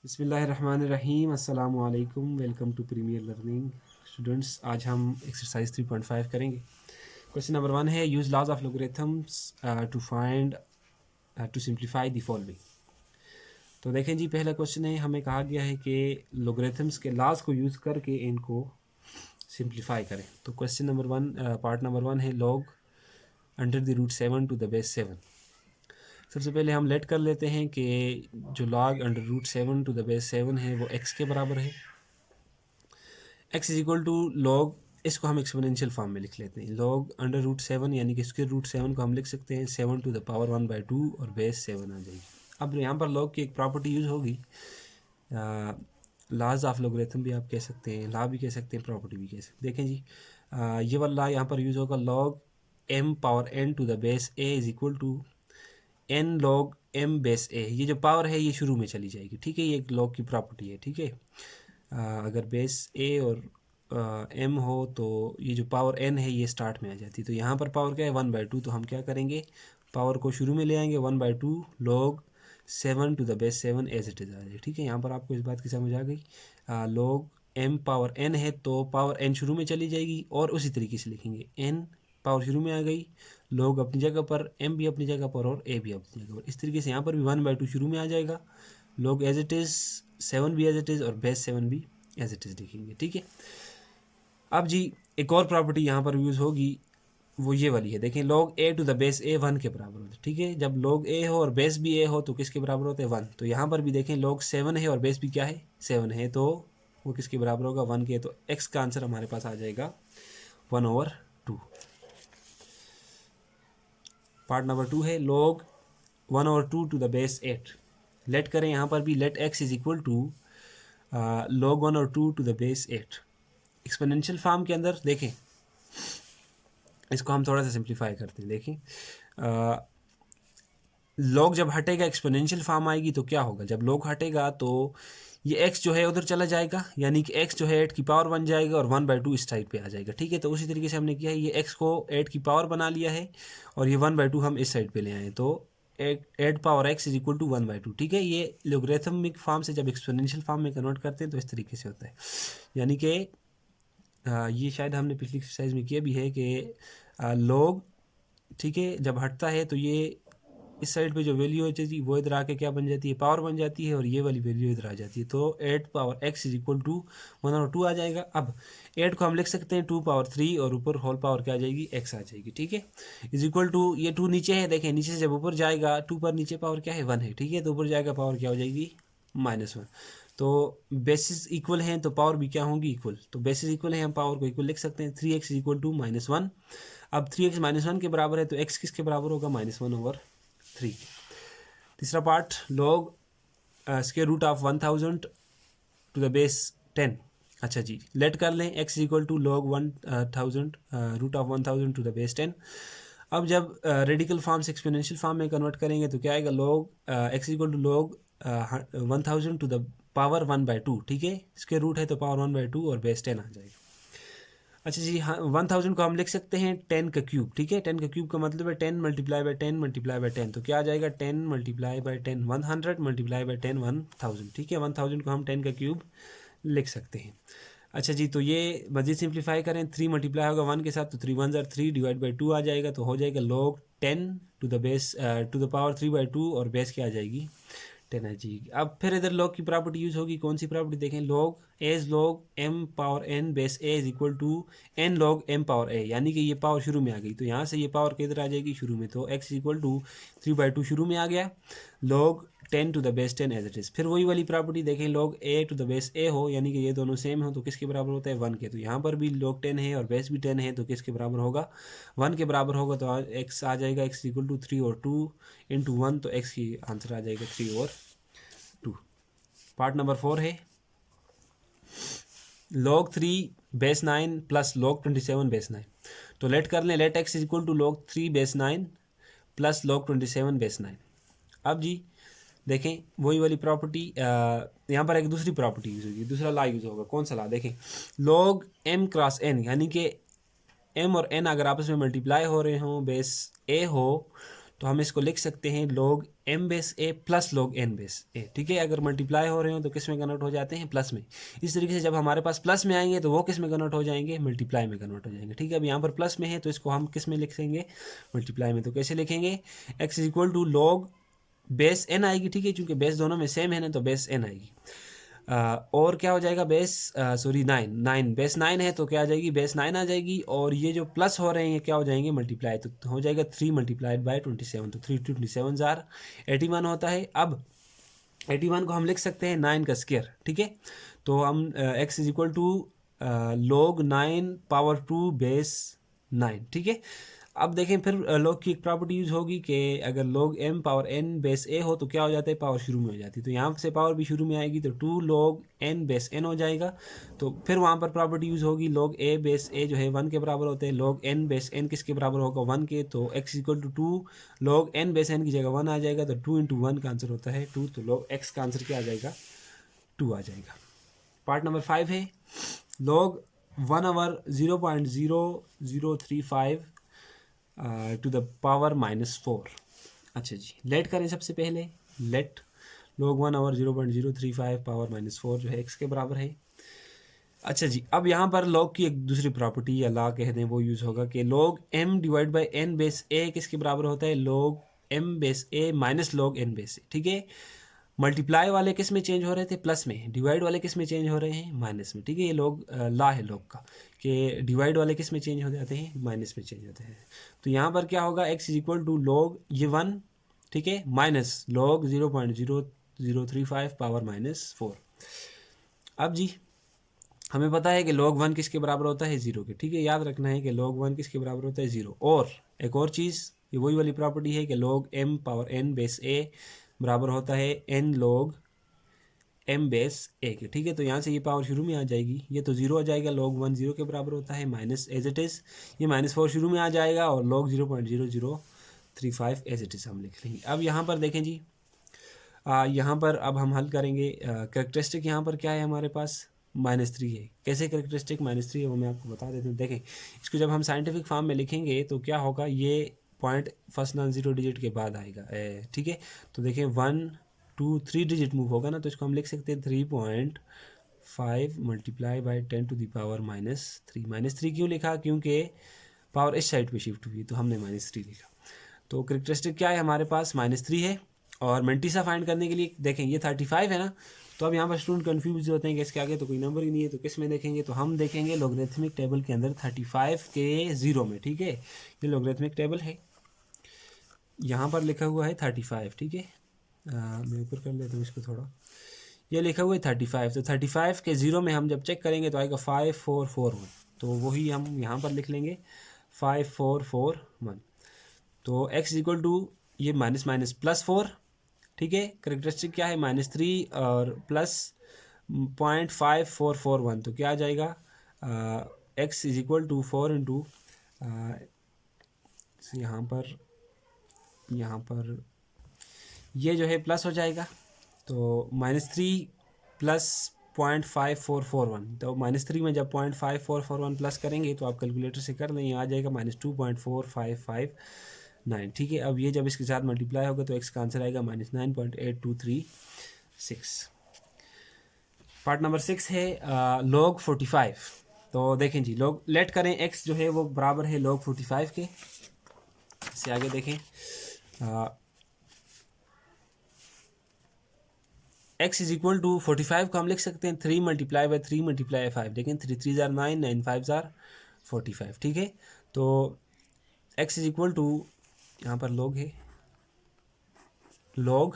बिस्मिल्लाहिर्रहमानिर्रहीम अस्सलामु अलैकुम। Welcome to premier learning students. आज हम एक्सरसाइज 3.5 करेंगे। क्वेश्चन नंबर 1 है use laws of logarithms to find to simplify the following. तो देखें जी, पहला क्वेश्चन है, हमें कहा गया है कि लोगरिथम्स के लॉज को यूज़ करके इनको सिंप्लीफाई करें। तो क्वेश्चन नंबर 1 पार्ट नंबर 1 है log under the root 7 to the base 7। सबसे पहले हम लेट कर लेते हैं कि जो log under root 7 to the base 7 है वो x के बराबर है। x is equal to log, इसको हम एक्सपोनेंशियल फॉर्म में लिख लेते हैं। लॉग अंडर रूट 7 यानी कि इसके रूट 7 को हम लिख सकते हैं 7 टू द पावर 1/2 और बेस 7 आ जाएगी। अब यहाँ पर लॉग की एक प्रॉपर्टी यूज़ होगी, लॉज ऑफ लोगरिथम भी आप कह सकते हैं, लॉ भी कह सकते हैं, प्रॉपर्टी भी कह सकते हैं। देखें जी, ये वाला लॉ यहाँ पर यूज़ होगा, log m power n to the base a is equal to n log m base a। ये जो पावर है ये शुरू में चली जाएगी, ठीक है, ये एक लॉग की प्रॉपर्टी है, ठीक है। अगर बेस a और m हो तो ये जो पावर n है ये स्टार्ट में आ जाती है। तो यहाँ पर पावर क्या है 1/2, तो हम क्या करेंगे, पावर को शुरू में ले आएंगे 1/2 log 7 to the base 7 as it is आ जाए, ठीक है। यहाँ पर आपको इस बात की समझ आ गई। log m पावर n है तो पावर n शुरू में चली जाएगी और उसी तरीके से लिखेंगे, n पावर शुरू में आ गई, लोग अपनी जगह पर, m भी अपनी जगह पर और a भी अपनी जगह पर। इस तरीके से यहाँ पर भी 1/2 शुरू में आ जाएगा, लोग एज इट इज़, 7 भी एज इट इज़ और बेस 7 भी एज इट इज़ लिखेंगे, ठीक है। अब जी एक और प्रॉपर्टी यहाँ पर यूज़ होगी, वो ये वाली है। देखें, log a to the base a 1 के बराबर होता है, ठीक है। जब log a हो और बेस भी a हो तो किसके बराबर होते हैं 1। तो यहाँ पर भी देखें log 7 है और बेस भी क्या है 7 है, तो वो किसके बराबर होगा 1 के। तो x का आंसर हमारे पास आ जाएगा 1/2। पार्ट नंबर 2 है log 1/2 to the base 8। Let करें यहाँ पर भी, let x is equal to log 1/2 to the base 8। Exponential form के अंदर देखें, इसको हम थोड़ा सा सिंप्लीफाई करते हैं। देखें, log जब हटेगा एक्सपोनेंशियल फॉर्म आएगी तो क्या होगा, जब log हटेगा तो ये x जो है उधर चला जाएगा, यानी कि x जो है 8 की पावर बन जाएगा और 1/2 इस साइड पे आ जाएगा, ठीक है। तो उसी तरीके से हमने किया है, ये x को 8 की पावर बना लिया है और ये 1/2 हम इस साइड पे ले आए, तो 8 power x is equal to 1/2, ठीक है। ये लोगरिथमिक फॉर्म से जब एक्सपोनेंशियल फॉर्म में कन्वर्ट करते हैं तो इस तरीके से होता है। यानी कि ये शायद हमने पिछली एक्सरसाइज में किया भी है कि log, ठीक है, जब हटता है तो ये इस साइड पे जो वैल्यू हो जाती है वो इधर आके क्या बन जाती है, पावर बन जाती है, और ये वाली वैल्यू इधर आ जाती है। तो 8 power x is equal to 1/2 आ जाएगा। अब 8 को हम लिख सकते हैं 2 पावर 3 और ऊपर होल पावर क्या आ जाएगी, x आ जाएगी, ठीक है। इज इक्वल टू, ये 2 नीचे है, देखें नीचे से जब ऊपर जाएगा 2 पर नीचे पावर क्या है 1 है, ठीक है। तो ऊपर जाएगा पावर क्या हो जाएगी -1। तो बेसिस इक्वल हैं तो पावर भी क्या होंगी इक्वल, तो बेसिस इक्वल है, हम पावर को इक्वल लिख सकते हैं। 3x is equal to -1। अब 3x -1 के बराबर है तो x किसके बराबर होगा -1/3। तीसरा part, log square root of 1000 to the base 10। अच्छा जी, लेट कर लें, x equal to log 1000 root of 1000 to the base 10। अब जब रेडिकल फॉर्म से एक्सपोनेंशियल फॉर्म में कन्वर्ट करेंगे तो क्या आएगा, log x equal to log 1000 to the power 1/2, ठीक है। इसके रूट है तो पावर 1/2 और बेस 10 आ जाएगा। अच्छा जी, हाँ, 1000 को हम लिख सकते हैं 10 का क्यूब, ठीक है। 10 का क्यूब का मतलब है 10 मल्टीप्लाई बाई 10 मल्टीप्लाई बाई 10, तो क्या आ जाएगा 10 मल्टीप्लाई बाई 10 100 मल्टीप्लाई बाई 10 1000, ठीक है। 1000 को हम 10 का क्यूब लिख सकते हैं। अच्छा जी, तो ये मजीद सिंप्लीफाई करें, 3 मल्टीप्लाई होगा 1 के साथ तो 3 1 ज़ार 3 डिवाइड बाई 2 आ जाएगा, तो हो जाएगा log 10 to the base to the power 3/2 और बेस क्या आ जाएगी 10 आ जाएगी। अब फिर इधर log की प्रॉपर्टी यूज़ होगी, कौन सी प्रॉपर्टी देखें, log as log m power n base a is equal to n log m power a, यानी कि ये पावर शुरू में आ गई तो यहाँ से ये पावर किधर आ जाएगी शुरू में, तो x इक्वल टू 3/2 शुरू में आ गया, log 10 to the base 10 as it is. फिर वही वाली प्रॉपर्टी देखें, log a to the base a हो, यानी कि ये दोनों सेम हो तो किसके बराबर होता है 1 के, तो यहाँ पर भी log 10 है और बेस भी 10 है तो किसके बराबर होगा 1 के बराबर होगा, तो x आ जाएगा x इक्वल टू 3 और 2 इंटू 1, तो x की आंसर आ जाएगा 3 और 2। पार्ट नंबर 4 है log 3 base 9 plus log 27 base 9। तो लेट कर लें, let x is equal to log 3 base 9 plus log 27 base 9। अब जी देखें वही वाली प्रॉपर्टी, यहाँ पर एक दूसरी प्रॉपर्टी यूज़ होगी, दूसरा ला यूज़ होगा, कौन सा ला देखें, log m क्रॉस n, यानी कि m और n अगर आपस में मल्टीप्लाई हो रहे हों, बेस a हो, तो हम इसको लिख सकते हैं log m base a plus log n base a, ठीक है। अगर मल्टीप्लाई हो रहे हो तो किस में कन्वर्ट हो जाते हैं, प्लस में। इस तरीके से जब हमारे पास प्लस में आएंगे तो वो किस में कन्वर्ट हो जाएंगे, मल्टीप्लाई में कन्वर्ट हो जाएंगे, ठीक है। अब यहाँ पर प्लस में है तो इसको हम किस में लिखेंगे, मल्टीप्लाई में। तो कैसे लिखेंगे, x is equal to log base n आएगी, ठीक है, क्योंकि बेस दोनों में सेम है ना, तो बेस n आएगी। और क्या हो जाएगा, बेस सॉरी 9 बेस 9 है तो क्या आ जाएगी, बेस 9 आ जाएगी। और ये जो प्लस हो रहे हैं क्या हो जाएंगे, मल्टीप्लाई, तो हो जाएगा 3 मल्टीप्लाइड बाय 27, तो 3 27 जार 81 होता है। अब 81 को हम लिख सकते हैं 9 का स्क्वायर, ठीक है। तो हम x is equal to log 9 power 2 base 9, ठीक है। अब देखें फिर log की एक प्रॉपर्टी यूज होगी कि अगर log m power n base a हो तो क्या हो जाता है, पावर शुरू में हो जाती है। तो यहाँ से पावर भी शुरू में आएगी तो 2 log n बेस n हो जाएगा। तो फिर वहाँ पर प्रॉपर्टी यूज होगी log a बेस a जो है 1 के बराबर होते हैं, log n बेस n किसके बराबर होगा, 1 के। तो x equal to 2 log n base n की जगह 1 आ जाएगा, तो 2 इंटू 1 का आंसर होता है 2, तो log x का आंसर क्या आ जाएगा, 2 आ जाएगा। पार्ट नंबर 5 है log 1 over 0.0035 to the power -4। अच्छा जी, लेट करें सबसे पहले, लेट log 1 ओवर 0.035 पावर -4 जो है x के बराबर है। अच्छा जी, अब यहाँ पर log की एक दूसरी प्रॉपर्टी या लॉ कह दें वो यूज़ होगा कि log m divide by n base a किसके बराबर होता है, log m base a minus log n base a, ठीक है। मल्टीप्लाई वाले किस में चेंज हो रहे थे, प्लस में। डिवाइड वाले किस में चेंज हो रहे हैं, माइनस में, ठीक है। ये लोग लॉ है लॉग का कि डिवाइड वाले किस में चेंज हो जाते हैं, माइनस में चेंज होते हैं। तो यहाँ पर क्या होगा, x is equal to log ये 1, ठीक है, माइनस log 0.0035 पावर -4। अब जी हमें पता है कि log 1 किसके बराबर होता है, 0 के, ठीक है। याद रखना है कि log 1 किसके बराबर होता है, 0। और एक और चीज़, ये वही वाली प्रॉपर्टी है कि log m power n base a बराबर होता है n log m base a के, ठीक है। तो यहाँ से ये पावर शुरू में आ जाएगी, ये तो 0 आ जाएगा, log 1 0 के बराबर होता है, माइनस एज इट इज़ ये -4 शुरू में आ जाएगा, और log 0.0035 एज इट इज़ हम लिख लेंगे। अब यहाँ पर देखें जी, यहाँ पर अब हम हल करेंगे। कैरेक्टरिस्टिक यहाँ पर क्या है हमारे पास, -3 है। कैसे कैरेक्टरिस्टिक -3 है वो मैं आपको बता देता हूँ। देखें, इसको जब हम साइंटिफिक फॉर्म में लिखेंगे तो क्या होगा, ये point first non zero digit के बाद आएगा, ठीक है। तो देखें 1 2 3 डिजिट मूव होगा ना, तो इसको हम लिख सकते हैं 3.5 multiply by 10 to the power -3। -3 क्यों लिखा, क्योंकि पावर इस साइड पे शिफ्ट हुई तो हमने -3 लिखा। तो कैरेक्टरिस्टिक क्या है हमारे पास, -3 है। और मेंटिसा फाइंड करने के लिए देखें ये 35 है ना, तो अब यहाँ पर स्टूडेंट कंफ्यूज होते हैं कि इसके आगे तो कोई नंबर ही नहीं है, तो किस में देखेंगे, तो हम देखेंगे लॉगरिथमिक टेबल के अंदर 35 के 0 में, ठीक है। ये लॉगरिथमिक टेबल है, यहाँ पर लिखा हुआ है 35, ठीक है। मैं ऊपर कर लेता हूँ इसको थोड़ा, ये लिखा हुआ है 35, तो 35 के 0 में हम जब चेक करेंगे तो आएगा 5441, तो वही हम यहाँ पर लिख लेंगे 5441। तो x इक्वल टू ये माइनस माइनस +4, ठीक है। कैरेक्टरिस्टिक क्या है, -3 और प्लस 0.5441, तो क्या आ जाएगा, x is equal to 4 into यहाँ पर ये जो है प्लस हो जाएगा, तो -3 प्लस 0.5441, तो -3 में जब 0.5441 प्लस करेंगे तो आप कैलकुलेटर से कर लें, आ जाएगा -2.4559, ठीक है। अब ये जब इसके साथ मल्टीप्लाई होगा तो x का आंसर आएगा -9.8236। पार्ट नंबर 6 है log 45। तो देखें जी, log लेट करें x जो है वो बराबर है log 45 के। इससे आगे देखें, x इज इक्वल टू 45 को हम लिख सकते हैं 3 मल्टीप्लाई बाई 3 मल्टीप्लाई 5, देखें 3 3 जार 9, 9 5 जार 45, ठीक है। तो x इज इक्वल टू, यहाँ पर log है, log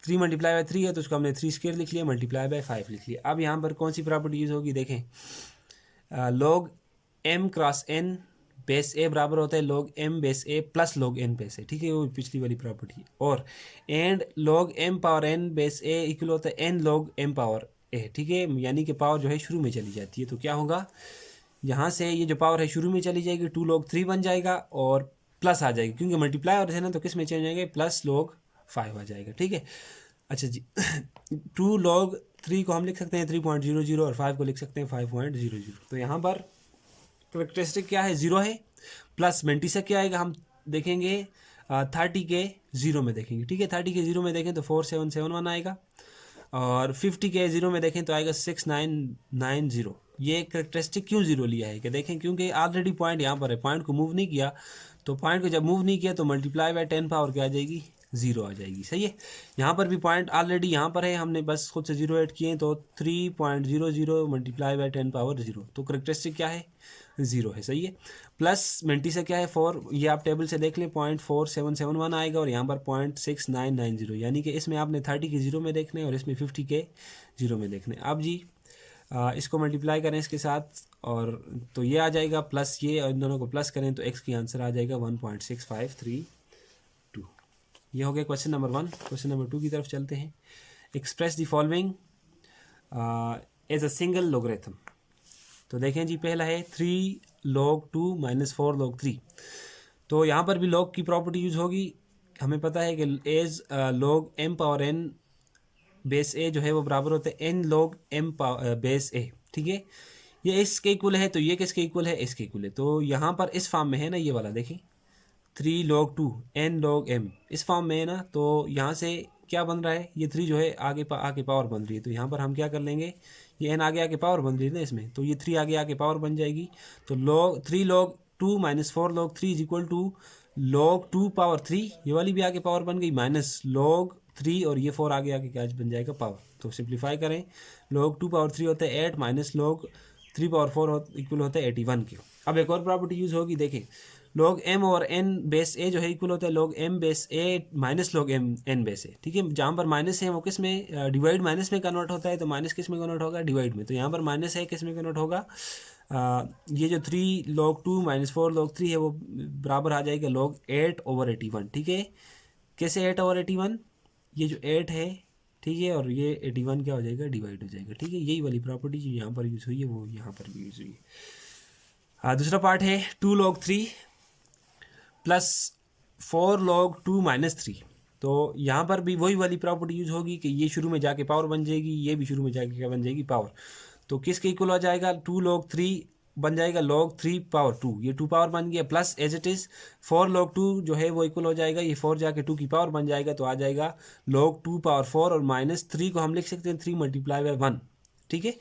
3 मल्टीप्लाई बाई 3 है तो उसको हमने 3 स्क्वायर लिख लिया, मल्टीप्लाई बाई 5 लिख लिया। अब यहाँ पर कौन सी प्रॉपर्टी यूज़ होगी, देखें log m cross n base a बराबर होता है log m base a plus log n base a, ठीक है, वो पिछली वाली प्रॉपर्टी। और and log m power n base a equal होता है n log m power a, ठीक है, यानी कि पावर जो है शुरू में चली जाती है। तो क्या होगा, यहाँ से ये जो पावर है शुरू में चली जाएगी, 2 log 3 बन जाएगा और प्लस आ जाएगी, क्योंकि मल्टीप्लाई हो रहे थे ना, तो किस में चेंज जाएंगे, प्लस log 5 आ जाएगा, ठीक है। अच्छा जी 2 log 3 को हम लिख सकते हैं 3.00 और 5 को लिख सकते हैं 5.00। तो यहाँ पर कैरेक्टरिस्टिक क्या है, 0 है, प्लस मेंटिसा क्या आएगा हम देखेंगे 30 के ज़ीरो में देखेंगे, ठीक है। 30 के ज़ीरो में देखें तो 4771 आएगा, और 50 के ज़ीरो में देखें तो आएगा 6990। ये करेक्टरिस्टिक क्यों ज़ीरो लिया है कि देखें, क्योंकि ऑलरेडी पॉइंट यहाँ पर है, पॉइंट को मूव नहीं किया, तो पॉइंट को जब मूव नहीं किया तो मल्टीप्लाई बाय 10 पावर क्या आ जाएगी, ज़ीरो आ जाएगी। सही है, यहाँ पर भी पॉइंट ऑलरेडी यहाँ पर है, हमने बस खुद से ज़ीरो ऐड किए हैं, तो 3.00 मल्टीप्लाई बाय 10 पावर ज़ीरो, तो करेक्टरिस्टिक क्या है, ज़ीरो है। सही है, प्लस मिनटी से क्या है 4, ये आप टेबल से देख लें, 0.4771 आएगा, और यहाँ पर 0.6990, यानी कि इसमें आपने 30 के ज़ीरो में देखने और इसमें 50 के ज़ीरो में देखने। अब जी इसको मल्टीप्लाई करें इसके साथ, और तो ये आ जाएगा प्लस ये, और इन दोनों को प्लस करें तो एक्स की आंसर आ जाएगा 1.6532। ये हो गया क्वेश्चन नंबर 1। क्वेश्चन नंबर 2 की तरफ चलते हैं। Express the following as a single logarithm. तो देखें जी, पहला है 3 log 2 - 4 log 3। तो यहाँ पर भी log की प्रॉपर्टी यूज़ होगी। हमें पता है कि as log m power n base a जो है वो बराबर होता है n log m base a, ठीक है। ये इसके इक्वल है, तो ये किसके इक्वल है, इसके इक्वल है। तो यहाँ पर इस फॉर्म में है ना, ये वाला देखें 3 log 2 n log m इस फॉर्म में है ना, तो यहाँ से क्या बन रहा है, ये 3 जो है आगे आके पावर बन रही है, तो यहाँ पर हम क्या कर लेंगे, ये n आगे आके पावर बन रही है ना इसमें, तो ये 3 आगे आके पावर बन जाएगी। तो three log 2 - 4 log 3 is equal to log 2 power 3, ये वाली भी आगे पावर बन गई, माइनस log 3, और ये 4 आगे आके क्या बन जाएगा, पावर। तो सिंप्लीफाई करें, log 2 पावर 3 होता है 8, माइनस log 3 पावर 4 इक्वल होता है 81 के। अब एक और प्रॉपर्टी यूज़ होगी, देखें log m और n बेस a जो है इक्वल होता है log m base a minus log m n base a, ठीक है। जहाँ पर माइनस है वो किस में, डिवाइड माइनस में कन्वर्ट होता है, तो माइनस किस में कन्वर्ट होगा, डिवाइड में। तो यहाँ पर माइनस है, किस में कन्वर्ट होगा, ये जो 3 log 2 - 4 log 3 है वो बराबर आ जाएगा log 8/81, ठीक है। कैसे 8/81, ये जो 8 है, ठीक है, और ये 81 क्या हो जाएगा, डिवाइड हो जाएगा, ठीक है। यही वाली प्रॉपर्टी जो यहाँ पर यूज़ हुई है वो यहाँ पर भी यूज़ हुई है। दूसरा पार्ट है 2 log 3 प्लस 4 log 2 - 3। तो यहाँ पर भी वही वाली प्रॉपर्टी यूज़ होगी कि ये शुरू में जाके पावर बन जाएगी, ये भी शुरू में जाके क्या बन जाएगी, पावर। तो किसके इक्वल हो जाएगा, 2 log 3 बन जाएगा log 3 पावर 2, ये 2 पावर बन गया, plus as it is 4 log 2 जो है वो इक्वल हो जाएगा, ये 4 जाके 2 की पावर बन जाएगा, तो आ जाएगा log 2 पावर 4, और माइनस 3 को हम लिख सकते हैं 3 मल्टीप्लाई बाय 1, ठीक है।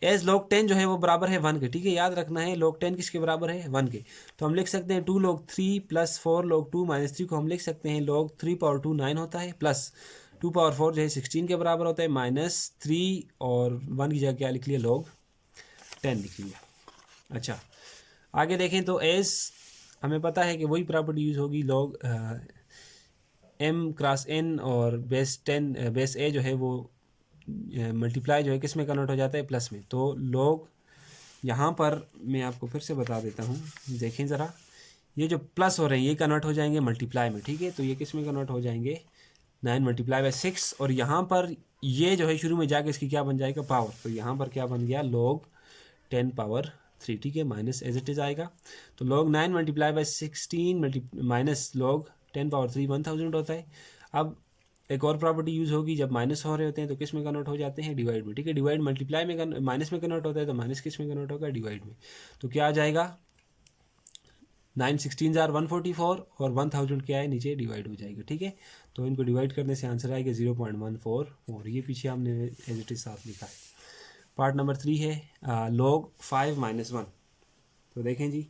एज log 10 जो है वो बराबर है 1 के, ठीक है, याद रखना है log 10 किसके बराबर है, 1 के। तो हम लिख सकते हैं 2 log 3 प्लस 4 log 2 - 3 को हम लिख सकते हैं log 3 पावर 2 9 होता है, प्लस 2 पावर 4 जो है 16 के बराबर होता है, माइनस 3 और 1 की जगह क्या लिख लिया, log 10 लिख लिया। अच्छा, आगे देखें तो एज हमें पता है कि वही प्रॉपर्टी यूज़ होगी, log m क्रॉस n और बेस 10 बेस a जो है वो मल्टीप्लाई जो है किस में कन्वर्ट हो जाता है, प्लस में। तो log यहाँ पर मैं आपको फिर से बता देता हूँ, देखें ज़रा, ये जो प्लस हो रहे हैं ये कन्वर्ट हो जाएंगे मल्टीप्लाई में, ठीक है। तो ये किस में कन्वर्ट हो जाएंगे, 9 मल्टीप्लाई बाय 6, और यहाँ पर ये जो है शुरू में जाके इसकी क्या बन जाएगा, पावर। तो यहाँ पर क्या बन गया, log 10 पावर 3, ठीक है, माइनस एज इट इज़ आएगा। तो log 9 multiply by 16 minus log 10 power 3 1000 होता है। अब एक और प्रॉपर्टी यूज़ होगी, जब माइनस हो रहे होते हैं तो किस में कन्वर्ट हो जाते हैं, डिवाइड में, ठीक है। डिवाइड मल्टीप्लाई में माइनस में कन्वर्ट होता है, तो माइनस किस में कन्वर्ट होगा, डिवाइड में। तो क्या आ जाएगा, 9 16 144, और 1000 क्या है, नीचे डिवाइड हो जाएगा, ठीक है। तो इनको डिवाइड करने से आंसर आएगा 0.144, ये पीछे हमने एज इट इज साथ लिखा है। पार्ट नंबर 3 है log 5 - 1। तो देखें जी,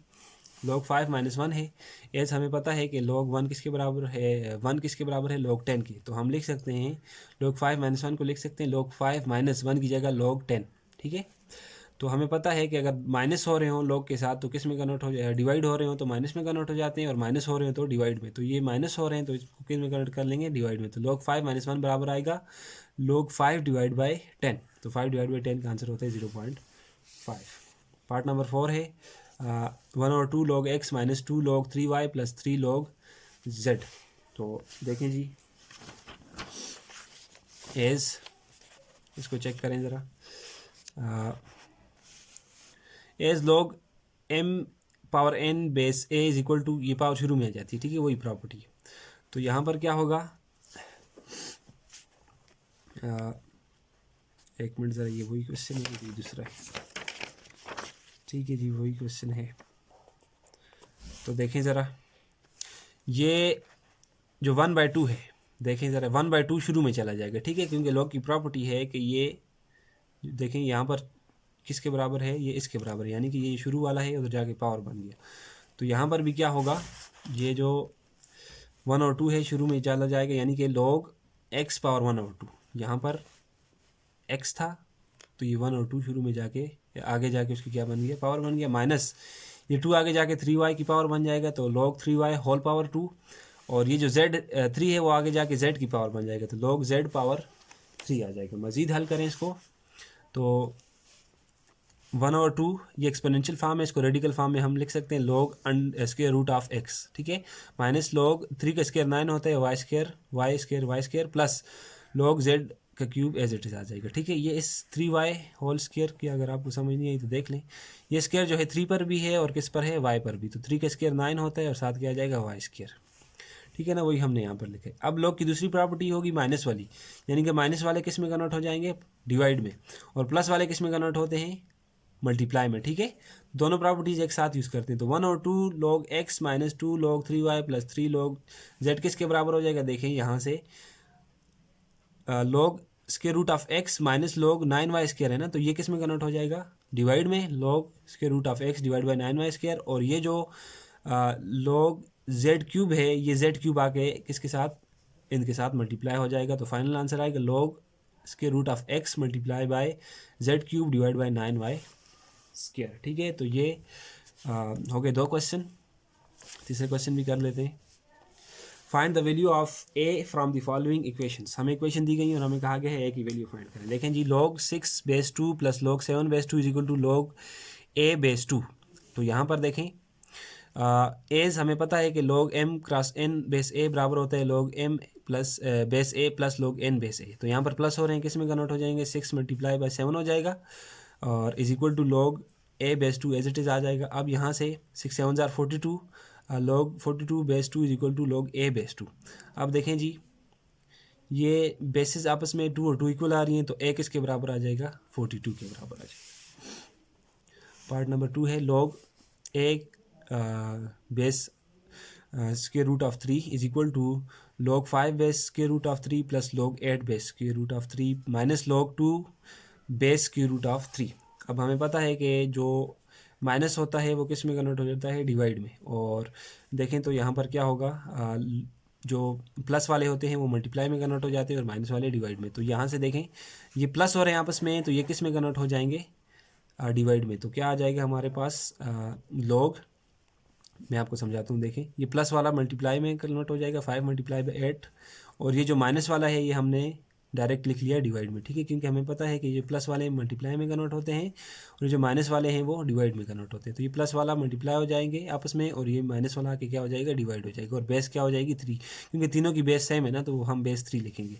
log 5 - 1 है, एज हमें पता है कि log 1 किसके बराबर है, 1 किसके बराबर है, log 10 के। तो हम लिख सकते हैं log 5 - 1 को लिख सकते हैं log 5 - 1 की जगह log 10, ठीक है। तो हमें पता है कि अगर माइनस हो रहे हों log के साथ तो किस में कन्वर्ट हो जाए, डिवाइड हो रहे हो तो माइनस में कन्वर्ट हो जाते हैं, और माइनस हो रहे हो तो डिवाइड में। तो ये माइनस हो रहे हैं तो इसको किस में कन्वर्ट कर लेंगे, डिवाइड में। तो log 5 - 1 बराबर आएगा log 5 डिवाइड बाई 10। तो 5 डिवाइड बाई 10 का आंसर होता है 0.5। पार्ट नंबर 4 है 1/2 log x - 2 log 3y plus 3 log z। तो देखें जी, एज इसको चेक करें ज़रा, as log m power n base a is equal to, ये पावर शुरू में आ जाती है, ठीक है, वही प्रॉपर्टी। तो यहाँ पर क्या होगा, एक मिनट ज़रा, ये वही क्वेश्चन है कि दूसरा है, ठीक है जी, वही क्वेश्चन है। तो देखें ज़रा, ये जो 1/2 है, देखें ज़रा 1/2 शुरू में चला जाएगा, ठीक है, क्योंकि लॉग की प्रॉपर्टी है कि ये देखें यहाँ पर किसके बराबर है, ये इसके बराबर है, यानी कि ये शुरू वाला है, उधर जाके पावर बन गया। तो यहाँ पर भी क्या होगा, ये जो 1 और 2 है शुरू में चला जाएगा, यानी कि log x पावर 1 और 2, यहाँ पर x था तो ये 1 और 2 शुरू में जाके आगे जाके उसकी क्या बन गया, पावर बन गया, माइनस ये 2 आगे जाके 3y की पावर बन जाएगा, तो log 3y होल पावर 2, और ये जो z 3 है वो आगे जाके z की पावर बन जाएगा, तो log z पावर 3 आ जाएगा। मज़ीद हल करें इसको तो 1 और 2 ये एक्सपोनेंशियल फॉर्म है, इसको रेडिकल फॉर्म में हम लिख सकते हैं log square root of x, ठीक है, माइनस log 3 का स्क्वायर 9 होता है, y square plus log z का क्यूब एज इट इज़ आ जाएगा, ठीक है। ये इस 3y होल स्क्वायर की अगर आपको समझ नहीं आई तो देख लें, ये स्क्वायर जो है 3 पर भी है और किस पर है, y पर भी, तो 3 का स्क्वायर 9 होता है और साथ क्या आ जाएगा, y स्क्वायर, ठीक है ना, वही हमने यहाँ पर लिखा है। अब log की दूसरी प्रॉपर्टी होगी माइनस वाली, यानी कि माइनस वाले किस में कन्वर्ट हो जाएंगे, डिवाइड में, और प्लस वाले किस में कन्वर्ट होते हैं, मल्टीप्लाई में, ठीक है। दोनों प्रॉपर्टीज एक साथ यूज़ करते हैं, तो 1 और 2 log x minus 2 log 3y plus 3 log z किसके बराबर हो जाएगा, देखें यहाँ से log square root of x minus log 9y square है ना, तो ये किस में कन्वर्ट हो जाएगा, डिवाइड में, log square root of x divide by 9y square, और ये जो log z क्यूब है, ये z क्यूब आके किसके साथ, इनके साथ मल्टीप्लाई हो जाएगा, तो फाइनल आंसर आएगा log square root of x multiply by z cube divide by 9y square, ठीक है। तो ये हो गए 2 क्वेश्चन, तीसरे क्वेश्चन भी कर लेते हैं। Find the value of A from the following equations, हमें इक्वेशन दी गई और हमें कहा गया है ए की वैल्यू फाइंड करें। देखें जी, log 6/2 plus log 7/2 is equal to log a/2, तो यहाँ पर देखें एज हमें पता है कि log m cross n base a बराबर होता है log m plus base a plus log n base a, तो यहाँ पर प्लस हो रहे हैं, किस में कन्वर्ट हो जाएंगे, 6 मल्टीप्लाई बाई 7 हो जाएगा और is equal to log a/2 as it is आ जाएगा। अब यहाँ से 6 7 are 42, log 42/2 is equal to log a/2। अब देखें जी, ये बेसिस आपस में 2 और 2 इक्वल आ रही हैं, तो a किसके बराबर आ जाएगा, 42 के बराबर आ जाएगा। पार्ट नंबर 2 है log a base square root of 3 is equal to log 5 base square root of 3 plus log 8 base square root of 3 minus log 2 base square root of 3। अब हमें पता है कि जो माइनस होता है वो किस में कन्वर्ट हो जाता है, डिवाइड में, और देखें तो यहाँ पर क्या होगा, जो प्लस वाले होते हैं वो मल्टीप्लाई में कन्वर्ट हो जाते हैं और माइनस वाले डिवाइड में। तो यहाँ से देखें ये प्लस हो रहे हैं आपस में, तो ये किस में कन्वर्ट हो जाएंगे, डिवाइड में, तो क्या आ जाएगा हमारे पास log, मैं आपको समझाता हूँ, देखें ये प्लस वाला मल्टीप्लाई में कन्वर्ट हो जाएगा 5 मल्टीप्लाई बाई 8, और ये जो माइनस वाला है ये हमने डायरेक्ट लिख लिया डिवाइड में, ठीक है, क्योंकि हमें पता है कि ये प्लस वाले मल्टीप्लाई में कन्वर्ट होते हैं और ये जो माइनस वाले हैं वो डिवाइड में कन्वर्ट होते हैं। तो ये प्लस वाला मल्टीप्लाई हो जाएंगे आपस में और ये माइनस वाला आके क्या हो जाएगा, डिवाइड हो जाएगा, और बेस क्या हो जाएगी 3, क्योंकि तीनों की बेस सेम है ना, तो हम बेस 3 लिखेंगे।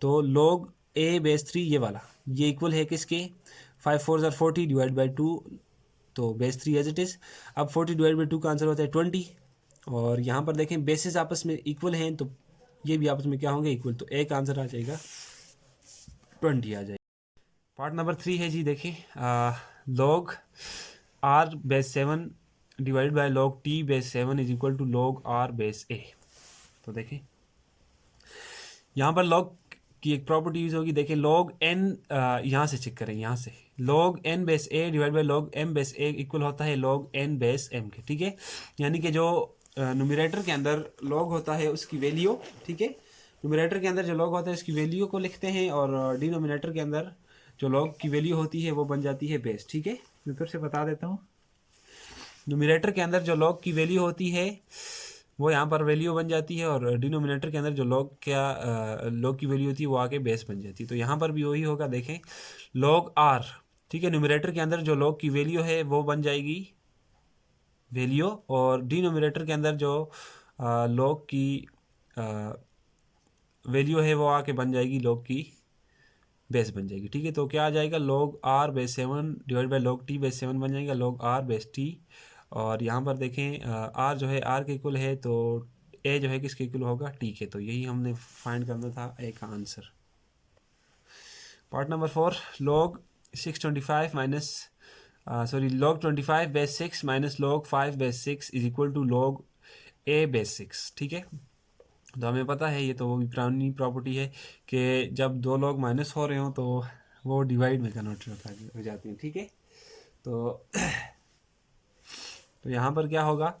तो log a/3 ये वाला ये इक्वल है किसके, 5 4 are 40 डिवाइड बाई 2, तो बेस 3 एज इट इज़। अब 40 डिवाइड बाई 2 का आंसर होता है 20, और यहाँ पर देखें बेसिस आपस में इक्वल हैं, तो ये भी आपस में क्या होंगे, इक्वल, तो एक आंसर आ जाएगा 20 आ जाएगा। पार्ट नंबर 3 है जी, देखें log r/7 divide by log t/7 is equal to log r/a। तो देखें यहाँ पर log की एक प्रॉपर्टी यूज होगी, देखें log n, यहाँ से चेक करें, यहाँ से log n/a divide by log m/a equal होता है log n/m के, ठीक है, यानी कि जो न्यूमरेटर के अंदर log होता है उसकी वैल्यू, ठीक है, न्यूमरेटर के अंदर जो log होता है उसकी वैल्यू को लिखते हैं, और डिनोमिनेटर के अंदर जो log की वैल्यू होती है वो बन जाती है बेस, ठीक है। मैं फिर से बता देता हूँ, न्यूमरेटर के अंदर जो log की वैल्यू होती है वो यहाँ पर वैल्यू बन जाती है, और डिनोमिनेटर के अंदर जो log की वैल्यू होती है वो आके बेस बन जाती है। तो यहाँ पर भी वही होगा, देखें log r, ठीक है, न्यूमरेटर के अंदर जो log की वैल्यू है वो बन जाएगी वैल्यू, और डिनोमिनेटर के अंदर जो log की वैल्यू है वो आके बन जाएगी log की बेस बन जाएगी, ठीक है। तो क्या आ जाएगा, log r/7 divide by log t/7 बन जाएगा log r/t, और यहाँ पर देखें r जो है r के इक्वल है, तो a जो है किसके इक्वल होगा, t के, तो यही हमने फाइंड करना था a का answer. Part number 4, log 625 minus log 25/6 minus log 5/6 is equal to log a/6, ठीक है। तो हमें पता है ये तो वो भी पुरानी प्रॉपर्टी है कि जब दो लोग माइनस हो रहे हो तो वो डिवाइड में कन्वर्ट हो जाती हैं, ठीक है। तो यहाँ पर क्या होगा,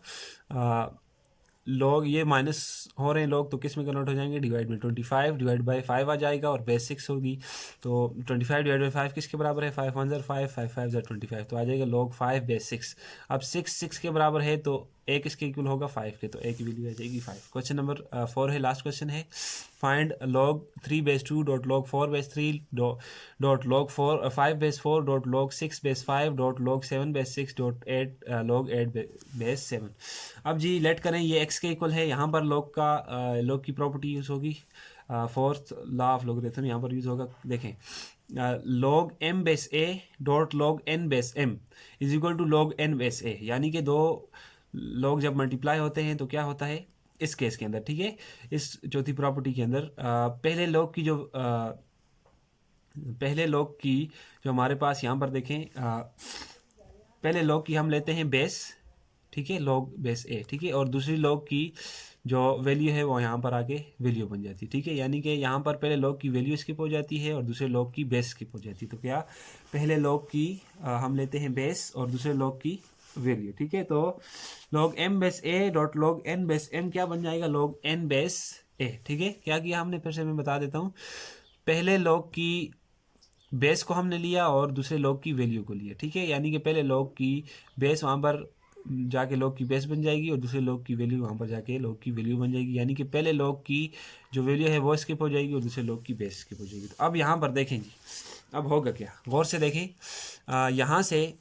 लोग ये माइनस हो रहे हैं लोग, तो किस में कन्वर्ट हो जाएंगे, डिवाइड में। 25 डिवाइड बाई 5 आ जाएगा और बेस 6 होगी। तो 25 डिवाइड बाई 5 किसके बराबर है, 5 1 ज़र 5, 5 5 ज़र 25, तो आ जाएगा log 5 बेस 6। अब 6 के बराबर है तो ए किसके इक्वल होगा, 5 के, तो ए की वैल्यू आ जाएगी 5। क्वेश्चन नंबर 4 है, लास्ट क्वेश्चन है। Find log 3 base 2 dot log 4 base 3 dot log 5 base 4 dot log 6 base 5 dot log 7 base 6 dot 8 log 8 base 7। अब जी लेट करें ये x के इक्वल है, यहाँ पर log की प्रॉपर्टी यूज़ होगी, फोर्थ लॉ ऑफ लोगरिथम यहाँ पर यूज़ होगा। देखें, log m base a dot log n base m is equal to log n base a, यानी कि दो लोग जब मल्टीप्लाई होते हैं तो क्या होता है इस केस के अंदर, ठीक है। इस चौथी प्रॉपर्टी के अंदर पहले log की जो हमारे पास यहाँ पर देखें, पहले log की हम लेते हैं बेस, ठीक है, log बेस a, ठीक है, और दूसरी log की जो वैल्यू है वो यहाँ पर आके वैल्यू बन जाती है, ठीक है। यानी कि यहाँ पर पहले log की वैल्यू स्किप हो जाती है और दूसरे log की बेस स्किप हो जाती है। तो क्या, पहले log की हम लेते हैं बेस और दूसरे log की वैल्यू, ठीक है। तो log m base a dot log n base m क्या बन जाएगा, log n बेस a, ठीक है। क्या किया हमने, फिर से मैं बता देता हूँ, पहले log की बेस को हमने लिया और दूसरे log की वैल्यू को लिया, ठीक है। यानी कि पहले log की बेस वहाँ पर जाके log की बेस बन जाएगी और दूसरे log की वैल्यू वहाँ पर जाके log की वैल्यू बन जाएगी। यानी कि पहले log की जो वैल्यू है वो स्किप हो जाएगी और दूसरे log की बेस स्किप हो जाएगी। तो अब यहाँ पर देखें जी, अब होगा क्या, गौर से देखें, यहाँ से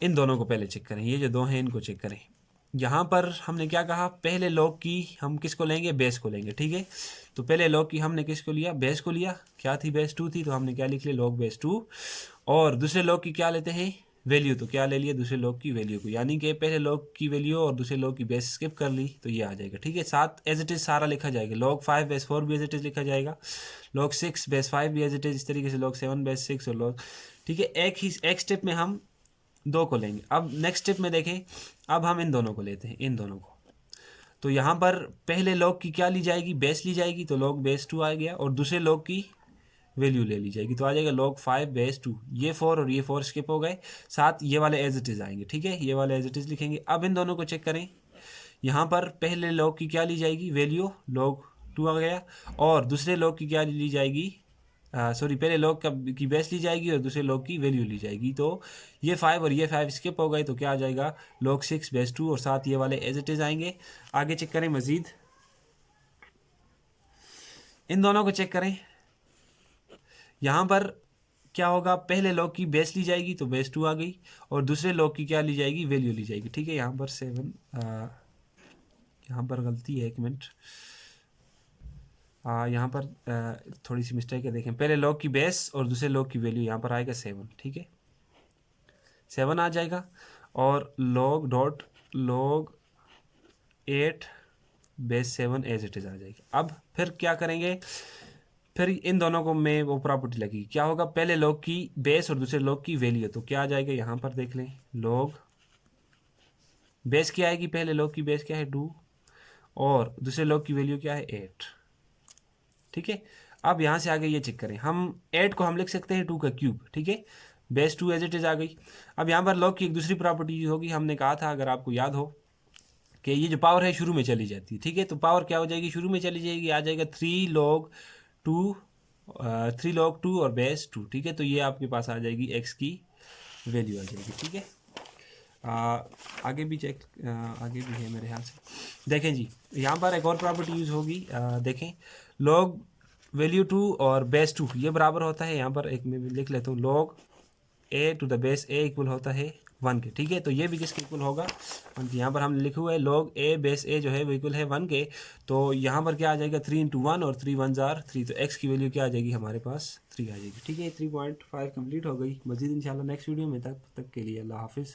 इन दोनों को पहले चेक करें, ये जो दो हैं इनको चेक करें। यहाँ पर हमने क्या कहा, पहले log की हम किसको लेंगे, बेस को लेंगे, ठीक है। तो पहले log की हमने किसको लिया, बेस को लिया, क्या थी, बेस 2 थी, तो हमने क्या लिख लिया, log बेस 2। और दूसरे log की क्या लेते हैं, वैल्यू, तो क्या ले लिया, दूसरे log की वैल्यू को, यानी कि पहले log की वैल्यू और दूसरे log की बेस स्किप कर ली तो ये आ जाएगा, ठीक है। साथ एज इट इज़ सारा लिखा जाएगा, log 5 बेस 4 भी एज इट इज़ लिखा जाएगा, log 6 बेस 5 भी एज इट इज़, इस तरीके से log 7 बेस 6 और log, ठीक है। एक स्टेप में हम दो को लेंगे। अब नेक्स्ट स्टेप में देखें, अब हम इन दोनों को लेते हैं, इन दोनों को। तो यहाँ पर पहले log की क्या ली जाएगी, बेस ली जाएगी, तो log बेस 2 आ गया, और दूसरे log की वैल्यू ले ली जाएगी, तो आ जाएगा log 5 बेस 2। ये 4 और ये 4 स्किप हो गए, साथ ये वाले एज इट इज़ आएंगे, ठीक है, ये वाले एज इट इज़ लिखेंगे। अब इन दोनों को चेक करें, यहाँ पर पहले log की क्या ली जाएगी, वैल्यू log 2 आ गया, और दूसरे log की क्या ली जाएगी, सॉरी, पहले log की बेस ली जाएगी और दूसरे log की वैल्यू ली जाएगी। तो ये 5 और ये 5 स्किप हो गए, तो क्या आ जाएगा, log 6 बेस 2, और साथ ये वाले एज इट इज़ आएंगे। आगे चेक करें मज़ीद, इन दोनों को चेक करें, यहाँ पर क्या होगा, पहले log की बेस ली जाएगी तो बेस 2 आ गई, और दूसरे log की क्या ली जाएगी, वैल्यू ली जाएगी, ठीक है। यहाँ पर 7, यहाँ पर गलती है, एक मिनट, यहाँ पर थोड़ी सी मिस्टेक है, देखें, पहले log की बेस और दूसरे log की वैल्यू, यहाँ पर आएगा 7, ठीक है, 7 आ जाएगा, और log dot log 8 base 7 as it is आ जाएगी। अब फिर क्या करेंगे, फिर इन दोनों को में वो प्रॉपर्टी लगेगी, क्या होगा, पहले log की बेस और दूसरे log की वैल्यू, तो क्या आ जाएगा, यहाँ पर देख लें, log बेस क्या आएगी, पहले log की बेस क्या है 2 और दूसरे log की वैल्यू क्या है 8, ठीक है। अब यहाँ से आगे ये चेक करें, हम 8 को हम लिख सकते हैं 2 का क्यूब, ठीक है, बेस 2 एज इट इज़ आ गई। अब यहाँ पर log की एक दूसरी प्रॉपर्टी होगी, हमने कहा था, अगर आपको याद हो, कि ये जो पावर है शुरू में चली जाती है, ठीक है। तो पावर क्या हो जाएगी, शुरू में चली जाएगी, आ जाएगा 3 log 2 और बेस 2, ठीक है। तो ये आपके पास आ जाएगी x की वैल्यू आ जाएगी, ठीक है। आगे भी चेक, आगे भी है मेरे ख्याल से, देखें जी, यहाँ पर एक और प्रॉपर्टी यूज़ होगी, देखें, log वैल्यू 2 और बेस 2 ये बराबर होता है, यहाँ पर एक मैं लिख लेता हूँ, log a to the base a equal होता है 1 के, ठीक है। तो ये भी किसके इक्वल होगा, 1 के। यहाँ पर हमने लिखा हुआ है log a बेस a जो है वो इक्वल है 1 के, तो यहाँ पर क्या आ जाएगा, 3 × 1 और 3 1 ज़ार 3, तो x की वैल्यू क्या आ जाएगी, हमारे पास 3 आ जाएगी, ठीक है। 3.5 कंप्लीट हो गई, मज़ीद इंशाल्लाह नेक्स्ट वीडियो में, तब तक के लिए अल्लाह हाफिज़।